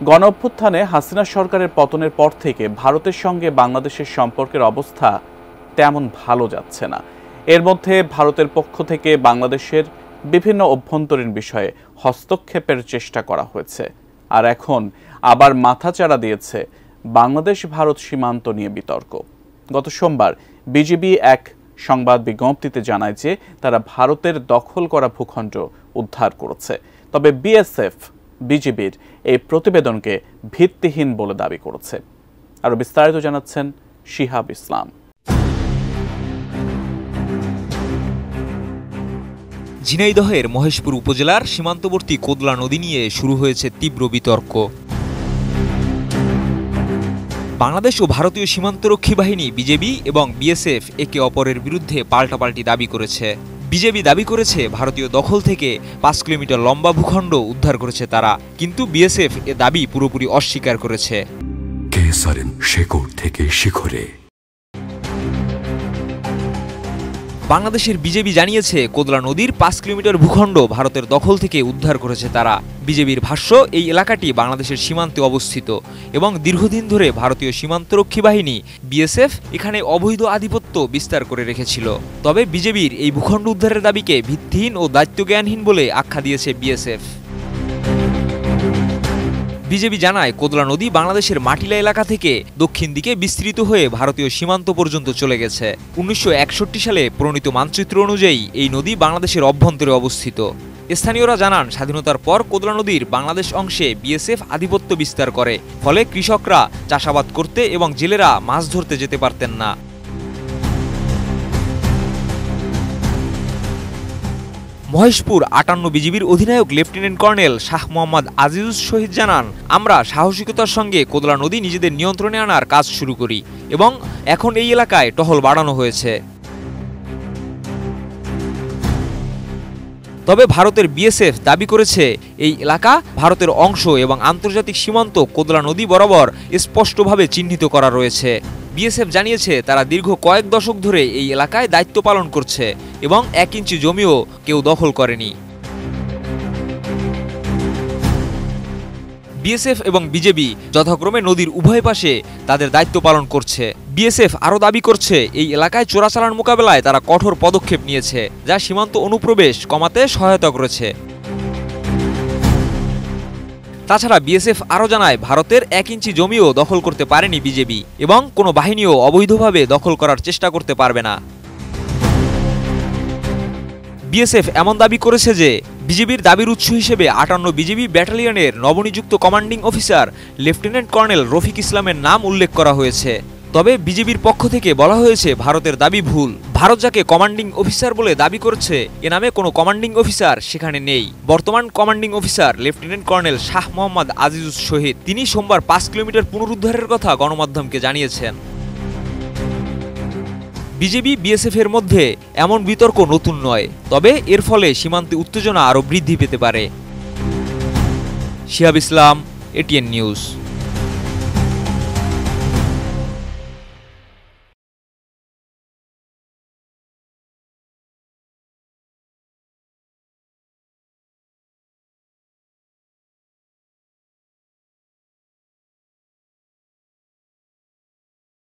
গণঅভ্যুত্থানে হাসিনা সরকারের পতনের পর থেকে ভারতের সঙ্গে বাংলাদেশের সম্পর্কের অবস্থা তেমন ভালো যাচ্ছে না। এর মধ্যে ভারতের পক্ষ থেকে বাংলাদেশের বিভিন্ন অভ্যন্তরীণ বিষয়ে হস্তক্ষেপের চেষ্টা করা হয়েছে। আর এখন আবার মাথাচাড়া দিয়েছে বাংলাদেশ ভারত সীমান্ত নিয়ে বিতর্ক। গত সোমবার বিজিবি এক সংবাদ বিজ্ঞপ্তিতে জানায় যে তারা ভারতের দখল করা ভূখণ্ড উদ্ধার করেছে। তবে বিএসএফ বিজিবির এই প্রতিবেদনকে ভিত্তিহীন বলে দাবি করেছে। আরো বিস্তারিত জানাচ্ছেন শিহাব ইসলাম। ঝিনাইদহের মহেশপুর উপজেলার সীমান্তবর্তী কোদলা নদী নিয়ে শুরু হয়েছে তীব্র বিতর্ক। বাংলাদেশ ও ভারতীয় সীমান্তরক্ষী বাহিনী বিজেপি এবং বিএসএফ একে অপরের বিরুদ্ধে পাল্টাপাল্টি দাবি করেছে। বিজেপি দাবি করেছে ভারতীয় দখল থেকে ৫ কিলোমিটার লম্বা ভূখণ্ড উদ্ধার করেছে তারা, কিন্তু বিএসএফ এ দাবি পুরোপুরি অস্বীকার করেছে। বাংলাদেশের বিজেপি জানিয়েছে কোদলা নদীর ৫ কিলোমিটার ভূখণ্ড ভারতের দখল থেকে উদ্ধার করেছে তারা। বিজেপির ভাষ্য, এই এলাকাটি বাংলাদেশের সীমান্তে অবস্থিত এবং দীর্ঘদিন ধরে ভারতীয় সীমান্তরক্ষী বাহিনী বিএসএফ এখানে অবৈধ আধিপত্য বিস্তার করে রেখেছিল। তবে বিজেপির এই ভূখণ্ড উদ্ধারের দাবিকে ভিত্তিহীন ও দায়িত্বজ্ঞানহীন বলে আখ্যা দিয়েছে বিএসএফ। বিজেপি জানায়, কোদলা নদী বাংলাদেশের মাটিলা এলাকা থেকে দক্ষিণ দিকে বিস্তৃত হয়ে ভারতীয় সীমান্ত পর্যন্ত চলে গেছে। ১৯৬১ সালে প্রণীত মানচিত্র অনুযায়ী এই নদী বাংলাদেশের অভ্যন্তরে অবস্থিত। স্থানীয়রা জানান, স্বাধীনতার পর কোদলা নদীর বাংলাদেশ অংশে বিএসএফ আধিপত্য বিস্তার করে, ফলে কৃষকরা চাষাবাদ করতে এবং জেলেরা মাছ ধরতে যেতে পারতেন না। মহেশপুর ৫৮ বিজিবির অধিনায়ক লেফটেন্যান্ট কর্নেল শাহ মোহাম্মদ আজিজুস শহীদ জানান, আমরা সাহসিকতার সঙ্গে কোদলা নদী নিজেদের নিয়ন্ত্রণে আনার কাজ শুরু করি এবং এখন এই এলাকায় টহল বাড়ানো হয়েছে। তবে ভারতের বিএসএফ দাবি করেছে এই এলাকা ভারতের অংশ এবং আন্তর্জাতিক সীমান্ত কোদলা নদী বরাবর স্পষ্টভাবে চিহ্নিত করা রয়েছে। বিএসএফ জানিয়েছে তারা দীর্ঘ কয়েক দশক ধরে এই এলাকায় দায়িত্ব পালন করছে এবং ১ ইঞ্চি জমিও কেউ দখল করেনি। বিএসএফ এবং বিজেপি যথাক্রমে নদীর উভয় পাশে তাদের দায়িত্ব পালন করছে। বিএসএফ আরও দাবি করছে এই এলাকায় চোরাচালান মোকাবেলায় তারা কঠোর পদক্ষেপ নিয়েছে, যা সীমান্ত অনুপ্রবেশ কমাতে সহায়তা করেছে। তাছাড়া বিএসএফ আরও জানায়, ভারতের ১ ইঞ্চি জমিও দখল করতে পারেনি বিজেপি এবং কোনো বাহিনীও অবৈধভাবে দখল করার চেষ্টা করতে পারবে না। বিএসএফ এমন দাবি করেছে যে বিজেপির দাবির উৎস হিসেবে ৫৮ বিজিবি ব্যাটালিয়নের নবনিযুক্ত commanding officer lieutenant colonel Rafiq ইসলামের নাম উল্লেখ করা হয়েছে। তবে বিজেপির পক্ষ থেকে বলা হয়েছে ভারতের দাবি ভুল। ভারত যাকে কমান্ডিং অফিসার বলে দাবি করছে, এ নামে কোনো কমান্ডিং অফিসার সেখানে নেই। বর্তমান commanding officer lieutenant colonel Shah Mohammad Azizus Shahid, তিনি সোমবার ৫ কিলোমিটার পুনরুদ্ধারের কথা গণমাধ্যমকে জানিয়েছেন। বিজেপি বিএসএফ এর মধ্যে এমন বিতর্ক নতুন নয়, তবে এর ফলে সীমান্তে উত্তেজনা আরও বৃদ্ধি পেতে পারে। শিহাব ইসলাম, এটিএন নিউজ।